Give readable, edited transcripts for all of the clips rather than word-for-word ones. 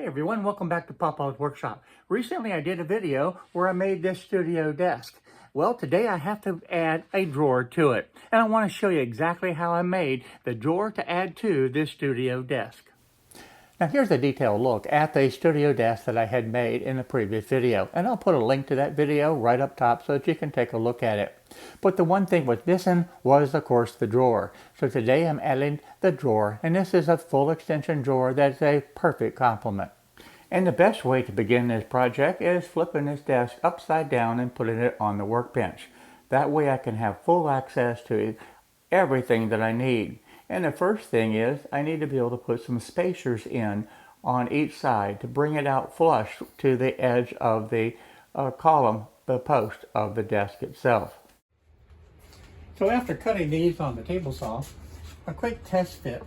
Hey everyone, welcome back to Papa's Workshop. Recently I did a video where I made this studio desk. Well, today I have to add a drawer to it. And I want to show you exactly how I made the drawer to add to this studio desk. Now here's a detailed look at the studio desk that I had made in the previous video. And I'll put a link to that video right up top so that you can take a look at it. But the one thing was missing was, of course, the drawer. So today I'm adding the drawer. And this is a full extension drawer that's a perfect complement. And the best way to begin this project is flipping this desk upside down and putting it on the workbench. That way I can have full access to everything that I need. And the first thing is I need to be able to put some spacers in on each side to bring it out flush to the edge of the column, the post of the desk itself. So after cutting these on the table saw, a quick test fit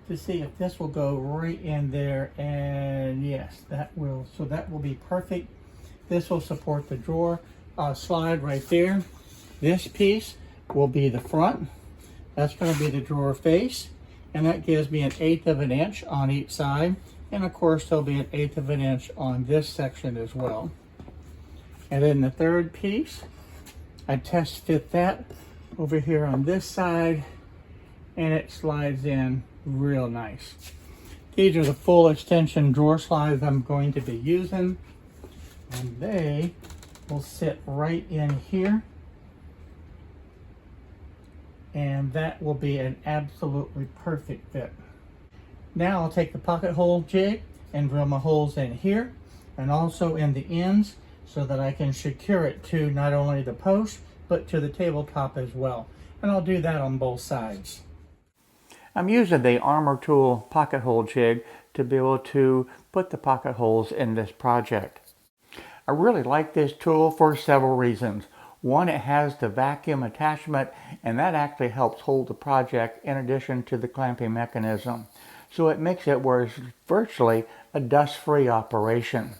to see if this will go right in there, and yes, that will. So that will be perfect. This will support the drawer slide right there. This piece will be the front. That's going to be the drawer face, and that gives me 1/8 of an inch on each side, and of course there'll be 1/8 of an inch on this section as well. And then the third piece, I test fit that over here on this side, and it slides in real nice. These are the full extension drawer slides I'm going to be using, and they will sit right in here, and that will be an absolutely perfect fit. Now I'll take the pocket hole jig and drill my holes in here and also in the ends so that I can secure it to not only the post but to the tabletop as well. And I'll do that on both sides. I'm using the Armor Tool pocket hole jig to be able to put the pocket holes in this project. I really like this tool for several reasons. One, it has the vacuum attachment, and that actually helps hold the project in addition to the clamping mechanism. So it makes it where it's virtually a dust-free operation.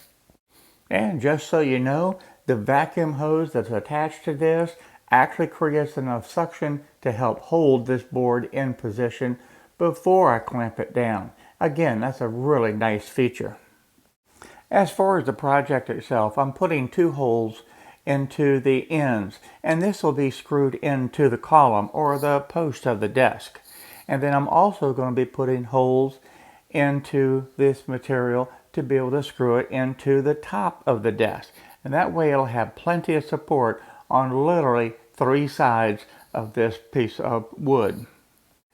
And just so you know, the vacuum hose that's attached to this actually creates enough suction to help hold this board in position before I clamp it down. Again, that's a really nice feature. As far as the project itself, I'm putting 2 holes into the ends, and this will be screwed into the column or the post of the desk. And then I'm also going to be putting holes into this material to be able to screw it into the top of the desk. And that way it'll have plenty of support on literally 3 sides of this piece of wood.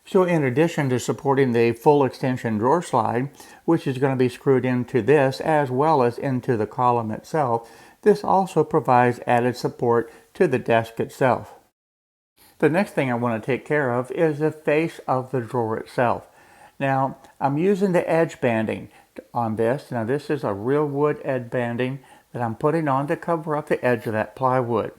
So in addition to supporting the full extension drawer slide, which is going to be screwed into this as well as into the column itself, this also provides added support to the desk itself. The next thing I want to take care of is the face of the drawer itself. Now, I'm using the edge banding on this. Now, this is a real wood edge banding that I'm putting on to cover up the edge of that plywood.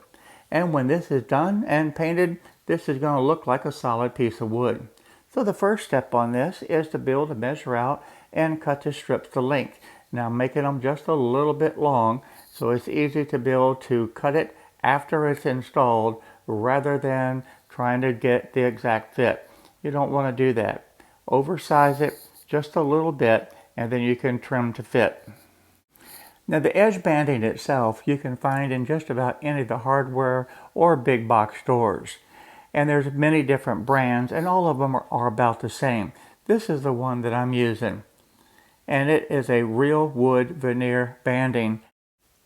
And when this is done and painted, this is going to look like a solid piece of wood. So the first step on this is to be able to measure out and cut the strips to length. Now, I'm making them just a little bit long, so it's easy to be able to cut it after it's installed rather than trying to get the exact fit. You don't want to do that. Oversize it just a little bit, and then you can trim to fit. Now, the edge banding itself you can find in just about any of the hardware or big box stores. And there's many different brands, and all of them are about the same. This is the one that I'm using, and it is a real wood veneer banding.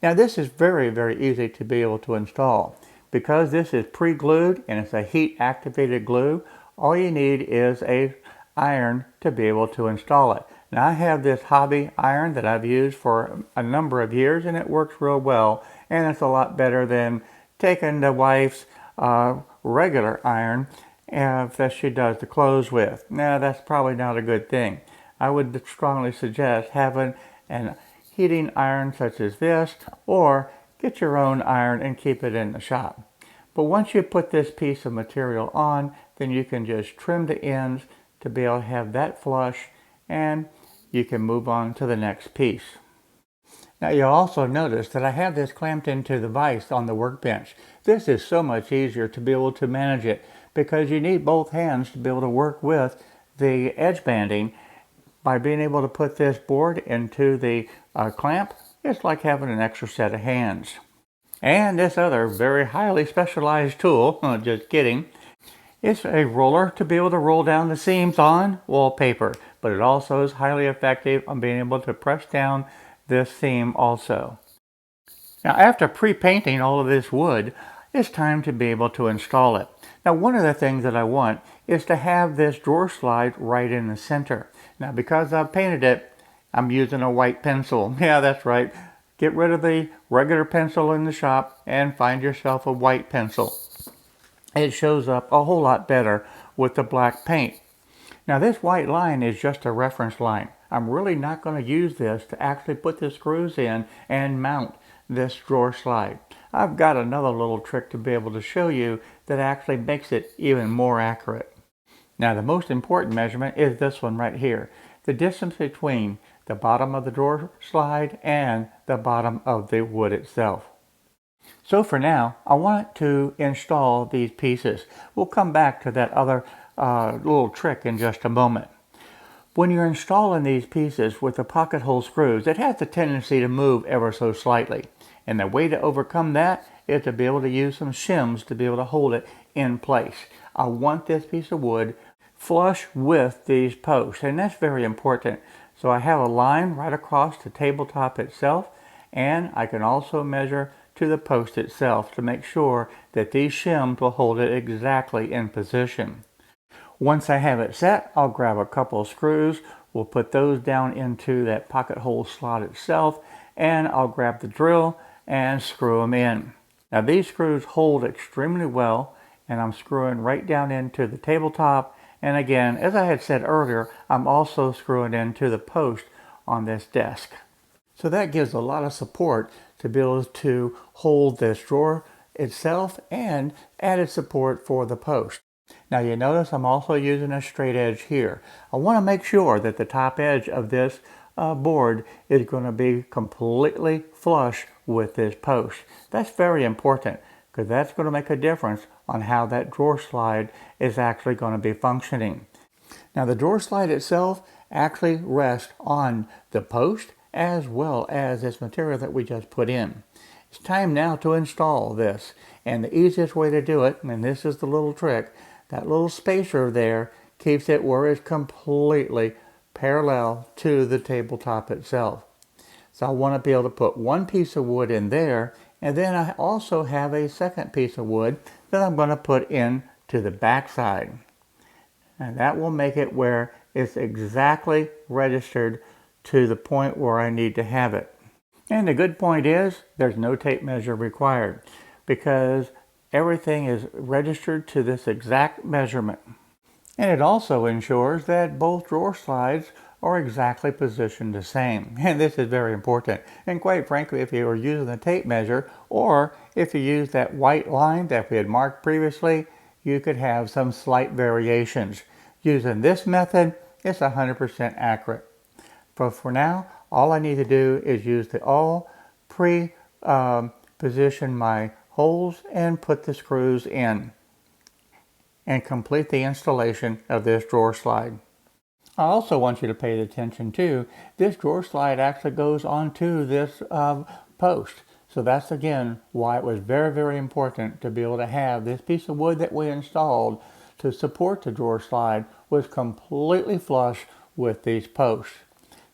Now, this is very, very easy to be able to install. Because this is pre-glued and it's a heat-activated glue, all you need is an iron to be able to install it. Now, I have this hobby iron that I've used for a number of years, and it works real well, and it's a lot better than taking the wife's regular iron that she does the clothes with. Now, that's probably not a good thing. I would strongly suggest having an heating iron such as this, or get your own iron and keep it in the shop. But once you put this piece of material on, then you can just trim the ends to be able to have that flush, and you can move on to the next piece. Now, you'll also notice that I have this clamped into the vise on the workbench. This is so much easier to be able to manage it because you need both hands to be able to work with the edge banding by being able to put this board into the clamp, it's like having an extra set of hands. And this other very highly specialized tool, just kidding, it's a roller to be able to roll down the seams on wallpaper, but it also is highly effective on being able to press down this seam also. Now, after pre-painting all of this wood, it's time to be able to install it. Now, one of the things that I want is to have this drawer slide right in the center. Now, because I've painted it, I'm using a white pencil. Yeah, that's right. Get rid of the regular pencil in the shop and find yourself a white pencil. It shows up a whole lot better with the black paint. Now, this white line is just a reference line. I'm really not going to use this to actually put the screws in and mount this drawer slide. I've got another little trick to be able to show you that actually makes it even more accurate. Now, the most important measurement is this one right here. The distance between the bottom of the drawer slide and the bottom of the wood itself. So for now, I want to install these pieces. We'll come back to that other little trick in just a moment. When you're installing these pieces with the pocket hole screws, it has a tendency to move ever so slightly. And the way to overcome that is to be able to use some shims to be able to hold it in place. I want this piece of wood flush with these posts, and that's very important. So I have a line right across the tabletop itself, and I can also measure to the post itself to make sure that these shims will hold it exactly in position. Once I have it set, I'll grab a couple of screws. We'll put those down into that pocket hole slot itself, and I'll grab the drill and screw them in. Now, these screws hold extremely well, and I'm screwing right down into the tabletop. And again, as I had said earlier, I'm also screwing into the post on this desk. So that gives a lot of support to be able to hold this drawer itself and added support for the post. Now, you notice I'm also using a straight edge here. I want to make sure that the top edge of this board is going to be completely flush with this post. That's very important because that's going to make a difference on how that drawer slide is actually going to be functioning. Now, the drawer slide itself actually rests on the post as well as this material that we just put in. It's time now to install this, and the easiest way to do it, and this is the little trick, that little spacer there keeps it where it's completely parallel to the tabletop itself. So I want to be able to put one piece of wood in there, and then I also have a second piece of wood that I'm going to put in to the back side. And that will make it where it's exactly registered to the point where I need to have it. And the good point is there's no tape measure required because everything is registered to this exact measurement. And it also ensures that both drawer slides are exactly positioned the same. And this is very important. And quite frankly, if you were using the tape measure or if you use that white line that we had marked previously, you could have some slight variations. Using this method, it's 100% accurate. But for now, all I need to do is use the all pre-position my holes and put the screws in and complete the installation of this drawer slide. I also want you to pay attention to this drawer slide actually goes onto this post. So that's again why it was very, very important to be able to have this piece of wood that we installed to support the drawer slide was completely flush with these posts.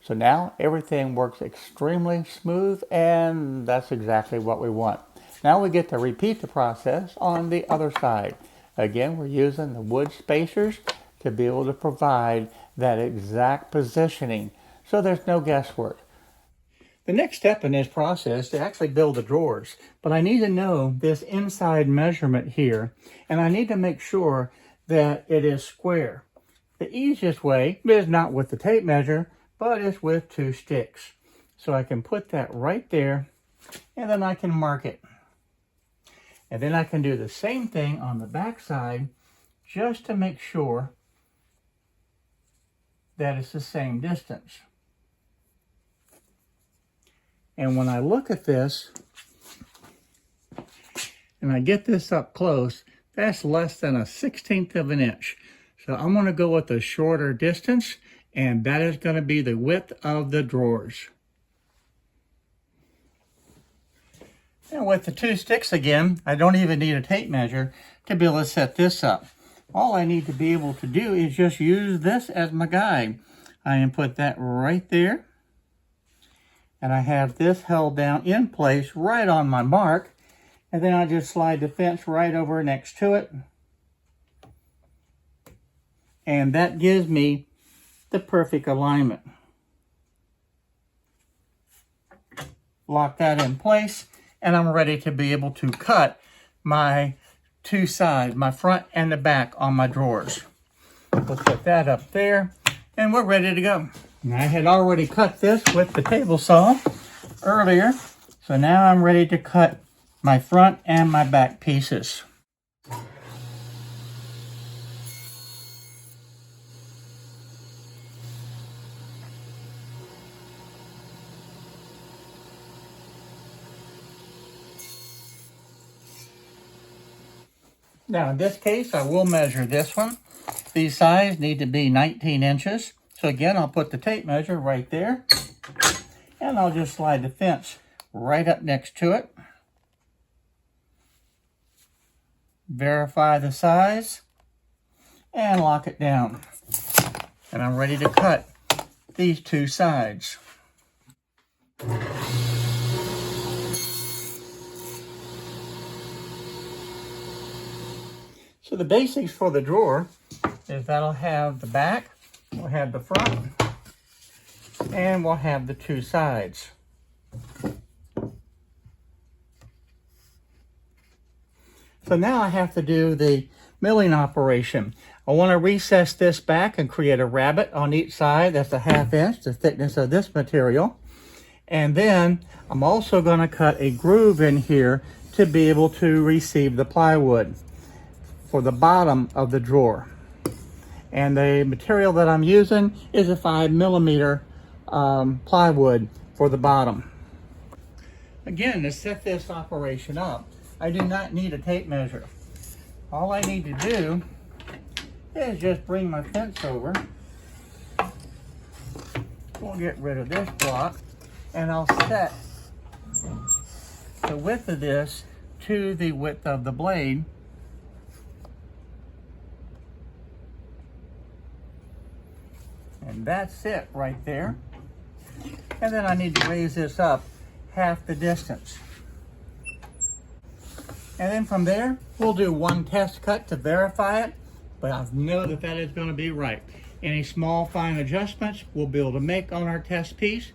So now everything works extremely smooth, and that's exactly what we want. Now we get to repeat the process on the other side. Again, we're using the wood spacers to be able to provide that exact positioning, so there's no guesswork. The next step in this process is to actually build the drawers, but I need to know this inside measurement here, and I need to make sure that it is square. The easiest way is not with the tape measure, but it's with 2 sticks. So I can put that right there, and then I can mark it. And then I can do the same thing on the back side, just to make sure that it's the same distance. And when I look at this, and I get this up close, that's less than a 1/16 of an inch. So I'm going to go with a shorter distance And that is going to be the width of the drawers. And with the 2 sticks again, I don't even need a tape measure to be able to set this up. All I need to be able to do is just use this as my guide. I can put that right there. And I have this held down in place right on my mark. And then I just slide the fence right over next to it. And that gives me the perfect alignment. Lock that in place, and I'm ready to be able to cut my 2 sides, my front and the back on my drawers. We'll put that up there, and we're ready to go. And I had already cut this with the table saw earlier, so now I'm ready to cut my front and my back pieces. Now in this case, I will measure this one. These sides need to be 19 inches. So again, I'll put the tape measure right there. And I'll just slide the fence right up next to it. Verify the size. And lock it down. And I'm ready to cut these 2 sides. So the basics for the drawer is that I'll have the back, we'll have the front, and we'll have the 2 sides. So now I have to do the milling operation. I want to recess this back and create a rabbet on each side. That's a 1/2 inch, the thickness of this material. And then I'm also going to cut a groove in here to be able to receive the plywood for the bottom of the drawer. And the material that I'm using is a 5mm plywood for the bottom. Again, to set this operation up, I do not need a tape measure. All I need to do is just bring my fence over. We'll get rid of this block, and I'll set the width of this to the width of the blade. And that's it right there. And then I need to raise this up 1/2 the distance. And then from there, we'll do 1 test cut to verify it, but I know that that is going to be right. Any small fine adjustments we'll be able to make on our test piece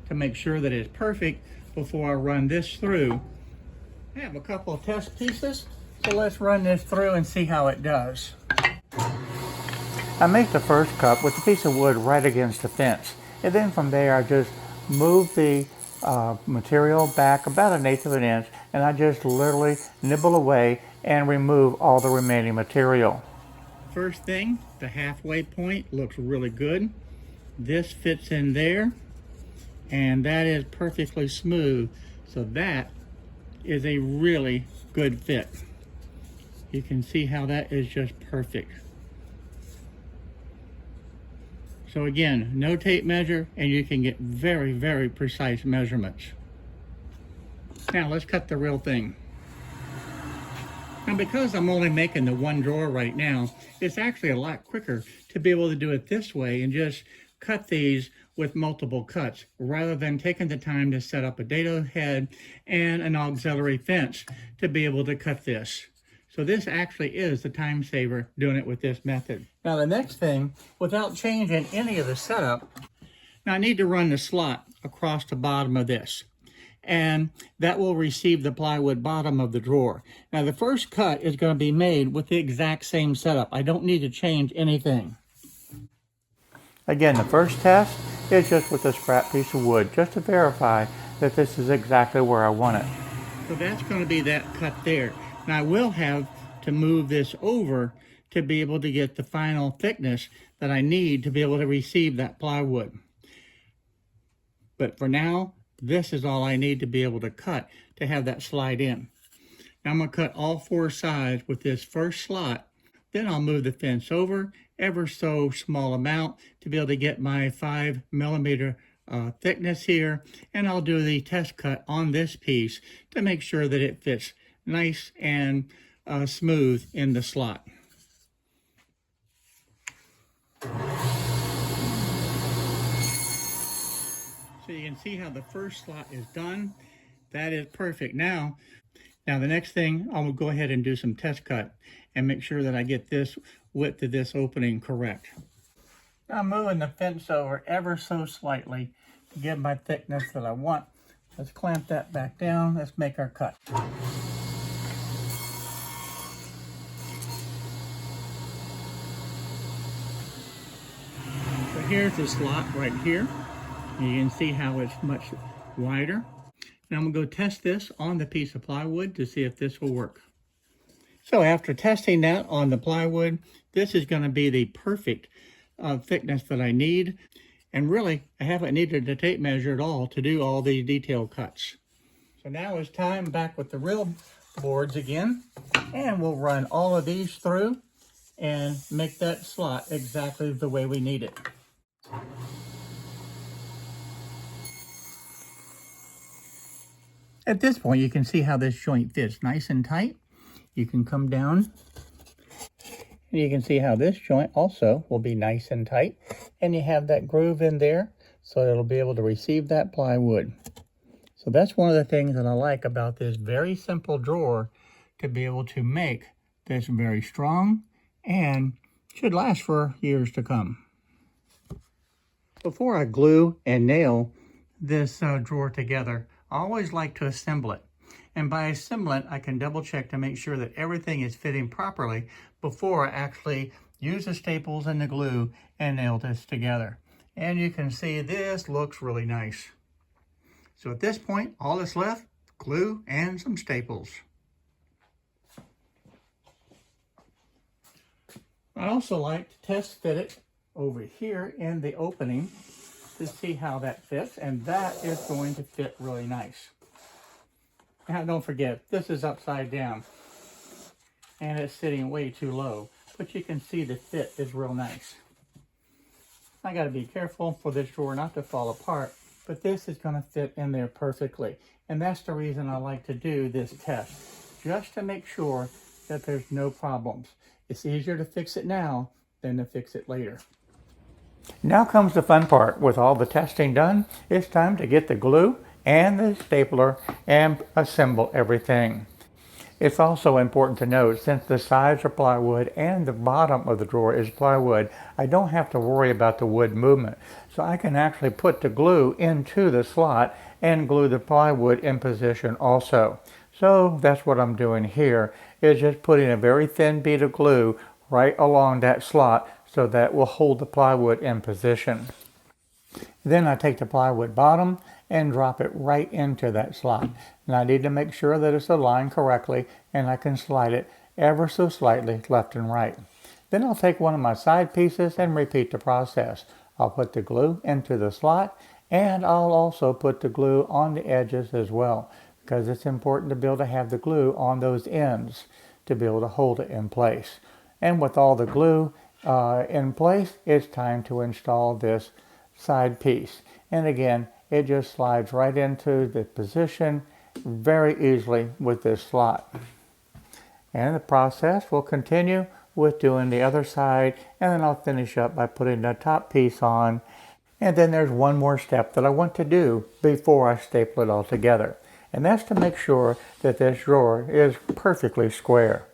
to make sure that it's perfect before I run this through. I have a couple of test pieces, so let's run this through and see how it does. I make the first cut with a piece of wood right against the fence, and then from there I just move the material back about 1/8 of an inch, and I just literally nibble away and remove all the remaining material. First thing, the halfway point looks really good. This fits in there, and that is perfectly smooth, so that is a really good fit. You can see how that is just perfect. So again, no tape measure, and you can get very, very precise measurements. Now let's cut the real thing. Now because I'm only making the 1 drawer right now, it's actually a lot quicker to be able to do it this way and just cut these with multiple cuts, rather than taking the time to set up a dado head and an auxiliary fence to be able to cut this. So this actually is the time saver doing it with this method. Now the next thing, without changing any of the setup, now I need to run the slot across the bottom of this. And that will receive the plywood bottom of the drawer. Now the first cut is going to be made with the exact same setup. I don't need to change anything. Again, the first test is just with a scrap piece of wood, just to verify that this is exactly where I want it. So that's going to be that cut there. Now I will have to move this over to be able to get the final thickness that I need to be able to receive that plywood. But for now, this is all I need to be able to cut to have that slide in. Now I'm going to cut all 4 sides with this first slot Then I'll move the fence over ever so small amount to be able to get my 5 millimeter thickness here. And I'll do the test cut on this piece to make sure that it fits nice and smooth in the slot. So you can see how the first slot is done. That is perfect. Now the next thing, I'll go ahead and do some test cut and make sure that I get this width of this opening correct. I'm moving the fence over ever so slightly to get my thickness that I want. Let's clamp that back down. Let's make our cut. So here's the slot right here. You can see how it's much wider. Now I'm going to go test this on the piece of plywood to see if this will work. So after testing that on the plywood, this is going to be the perfect thickness that I need. And really, I haven't needed a tape measure at all to do all these detail cuts. So now it's time back with the real boards again. And we'll run all of these through and make that slot exactly the way we need it. At this point, you can see how this joint fits nice and tight. You can come down and you can see how this joint also will be nice and tight. And you have that groove in there so it'll be able to receive that plywood. So that's one of the things that I like about this very simple drawer, to be able to make this very strong and should last for years to come. Before I glue and nail this drawer together, I always like to assemble it. And by assembling it, I can double check to make sure that everything is fitting properly before I actually use the staples and the glue and nail this together. And you can see this looks really nice. So at this point, all that's left, glue and some staples. I also like to test fit it over here in the opening to see how that fits, and that is going to fit really nice. Now don't forget, this is upside down and it's sitting way too low, but you can see the fit is real nice. I got to be careful for this drawer not to fall apart, but this is going to fit in there perfectly. And that's the reason I like to do this test, just to make sure that there's no problems. It's easier to fix it now than to fix it later. Now comes the fun part. With all the testing done, it's time to get the glue and the stapler and assemble everything. It's also important to note, since the sides are plywood and the bottom of the drawer is plywood, I don't have to worry about the wood movement. So I can actually put the glue into the slot and glue the plywood in position also. So that's what I'm doing here, is just putting a very thin bead of glue right along that slot so that will hold the plywood in position. Then I take the plywood bottom and drop it right into that slot. And I need to make sure that it's aligned correctly, and I can slide it ever so slightly left and right. Then I'll take one of my side pieces and repeat the process. I'll put the glue into the slot, and I'll also put the glue on the edges as well, because it's important to be able to have the glue on those ends to be able to hold it in place. And with all the glue in place, it's time to install this side piece. And again, it just slides right into the position very easily with this slot. And the process will continue with doing the other side, and then I'll finish up by putting the top piece on. And then there's one more step that I want to do before I staple it all together. And that's to make sure that this drawer is perfectly square.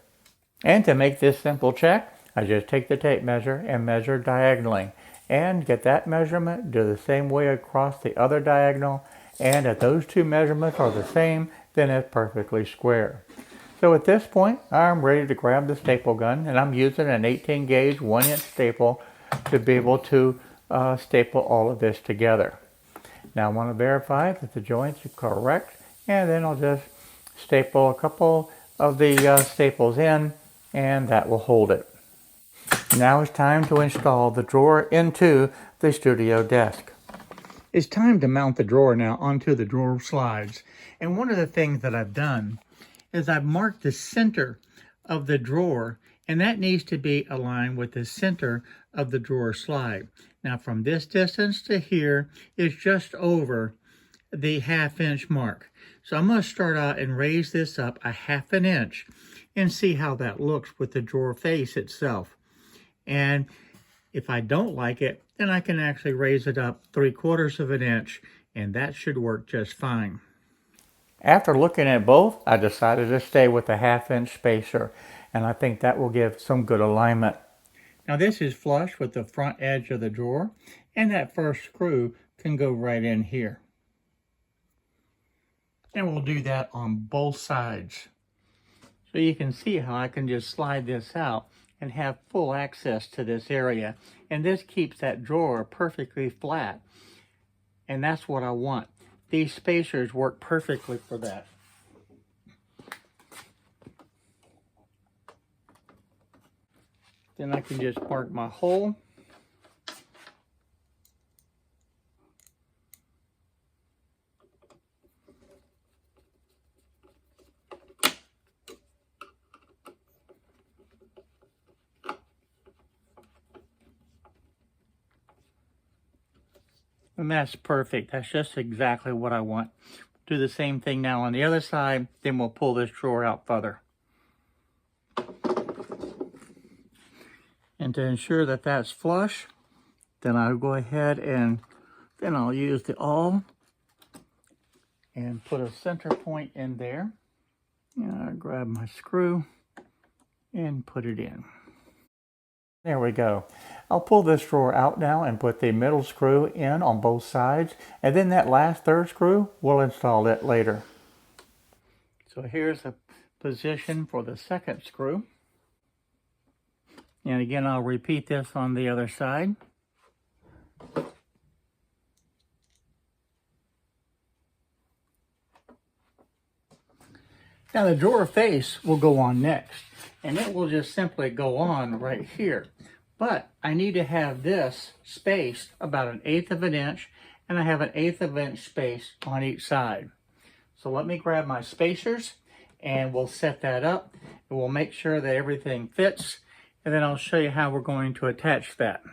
And to make this simple check, I just take the tape measure and measure diagonally, and get that measurement, do the same way across the other diagonal, and if those two measurements are the same, then it's perfectly square. So at this point, I'm ready to grab the staple gun, and I'm using an 18 gauge 1-inch staple to be able to staple all of this together. Now I want to verify that the joints are correct, and then I'll just staple a couple of the staples in, and that will hold it. Now it's time to install the drawer into the studio desk. It's time to mount the drawer now onto the drawer slides. And one of the things that I've done is I've marked the center of the drawer And that needs to be aligned with the center of the drawer slide. Now from this distance to here is just over the 1/2 inch mark. So I'm going to start out and raise this up a 1/2 inch and see how that looks with the drawer face itself. And if I don't like it, then I can actually raise it up 3/4 inch, and that should work just fine. After looking at both, I decided to stay with a 1/2 inch spacer, and I think that will give some good alignment. Now this is flush with the front edge of the drawer, and that first screw can go right in here. And we'll do that on both sides. So you can see how I can just slide this out and have full access to this area. And this keeps that drawer perfectly flat. And that's what I want. These spacers work perfectly for that. Then I can just mark my hole. And that's perfect. That's just exactly what I want. Do the same thing now on the other side, then we'll pull this drawer out further. And to ensure that that's flush, then I'll go ahead and then I'll use the awl and put a center point in there. And I'll grab my screw and put it in. There we go. I'll pull this drawer out now and put the middle screw in on both sides, and then that last third screw, we'll install it later. So here's a position for the second screw. And again, I'll repeat this on the other side. Now the drawer face will go on next, and it will just simply go on right here. But I need to have this spaced about 1/8 inch, and I have 1/8 inch space on each side. So let me grab my spacers, and we'll set that up, and we'll make sure that everything fits, and then I'll show you how we're going to attach that.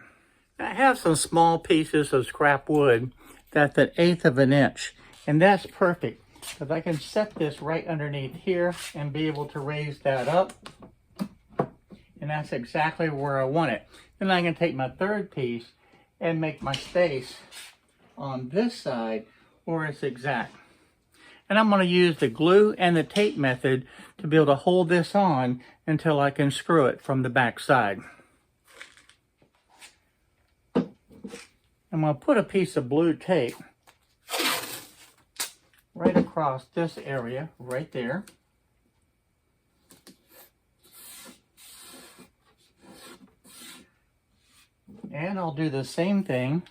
I have some small pieces of scrap wood that's 1/8 inch, and that's perfect, because I can set this right underneath here and be able to raise that up. And that's exactly where I want it. Then I can take my third piece and make my space on this side where it's exact. And I'm going to use the glue and the tape method to be able to hold this on until I can screw it from the back side. I'm going to put a piece of blue tape right across this area right there. And I'll do the same thing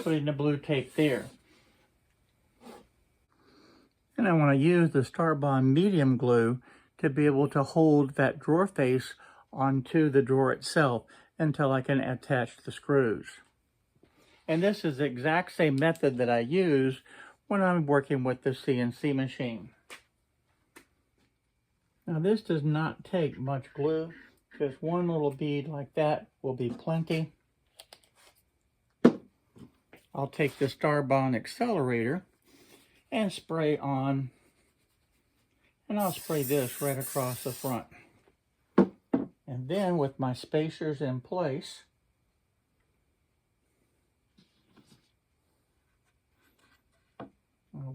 putting the blue tape there. And I want to use the Starbond medium glue to be able to hold that drawer face onto the drawer itself until I can attach the screws. And this is the exact same method that I use when I'm working with the CNC machine. Now this does not take much glue. Just one little bead like that will be plenty. I'll take the Starbond accelerator and spray on, and I'll spray this right across the front. And then with my spacers in place,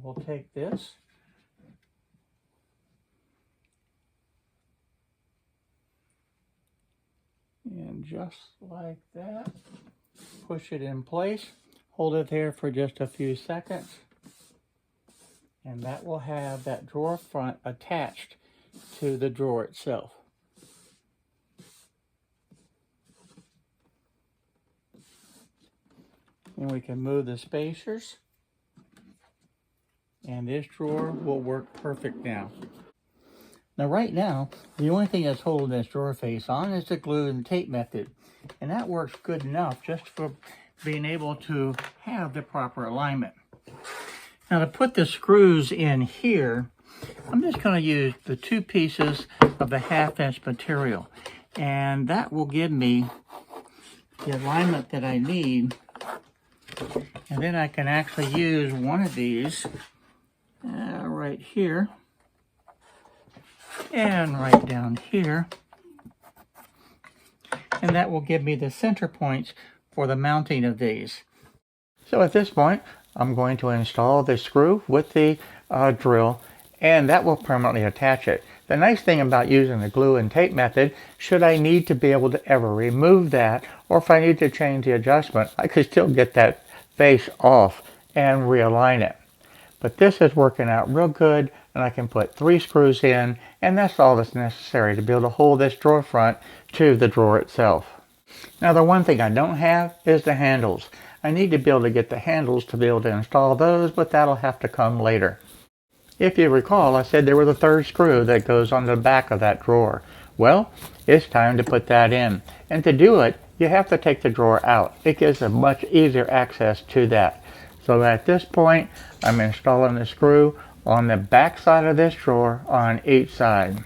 we'll take this and just like that, push it in place, hold it there for just a few seconds, and that will have that drawer front attached to the drawer itself. And we can move the spacers, and this drawer will work perfect now. Now right now, the only thing that's holding this drawer face on is the glue and tape method. And that works good enough just for being able to have the proper alignment. Now to put the screws in here, I'm just going to use the 2 pieces of the 1/2" material, and that will give me the alignment that I need. And then I can actually use one of these right here and right down here, and that will give me the center points for the mounting of these. So at this point, I'm going to install the screw with the drill, and that will permanently attach it. The nice thing about using the glue and tape method, should I need to be able to ever remove that, or if I need to change the adjustment, I could still get that face off and realign it. But this is working out real good, and I can put 3 screws in, and that's all that's necessary to be able to hold this drawer front to the drawer itself. Now the one thing I don't have is the handles. I need to be able to get the handles to be able to install those, but that'll have to come later. If you recall, I said there was a 3rd screw that goes on the back of that drawer. Well, it's time to put that in. And to do it, you have to take the drawer out. It gives a much easier access to that. So at this point, I'm installing the screw on the back side of this drawer on each side.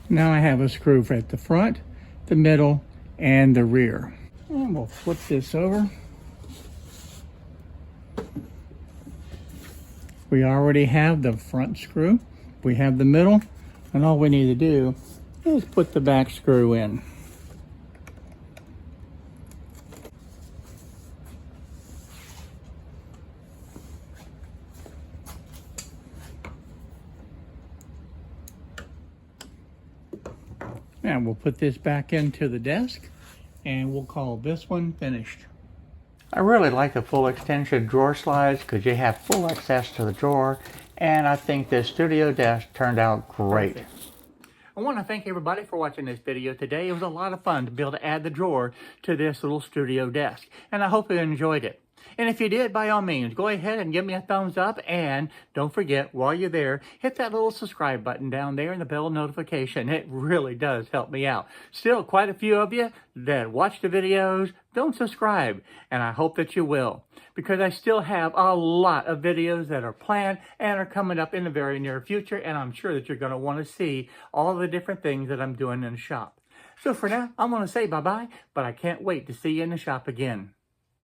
Now I have a screw at the front, the middle, and the rear. And we'll flip this over. We already have the front screw, we have the middle, and all we need to do is put the back screw in. And we'll put this back into the desk, and we'll call this one finished. I really like the full extension drawer slides because you have full access to the drawer, and I think this studio desk turned out great. Perfect. I want to thank everybody for watching this video today. It was a lot of fun to be able to add the drawer to this little studio desk, and I hope you enjoyed it. And if you did, by all means, go ahead and give me a thumbs up, and don't forget, while you're there, hit that little subscribe button down there and the bell notification. It really does help me out. Still, quite a few of you that watch the videos don't subscribe, and I hope that you will, because I still have a lot of videos that are planned and are coming up in the very near future, and I'm sure that you're going to want to see all the different things that I'm doing in the shop. So for now, I'm going to say bye-bye, but I can't wait to see you in the shop again.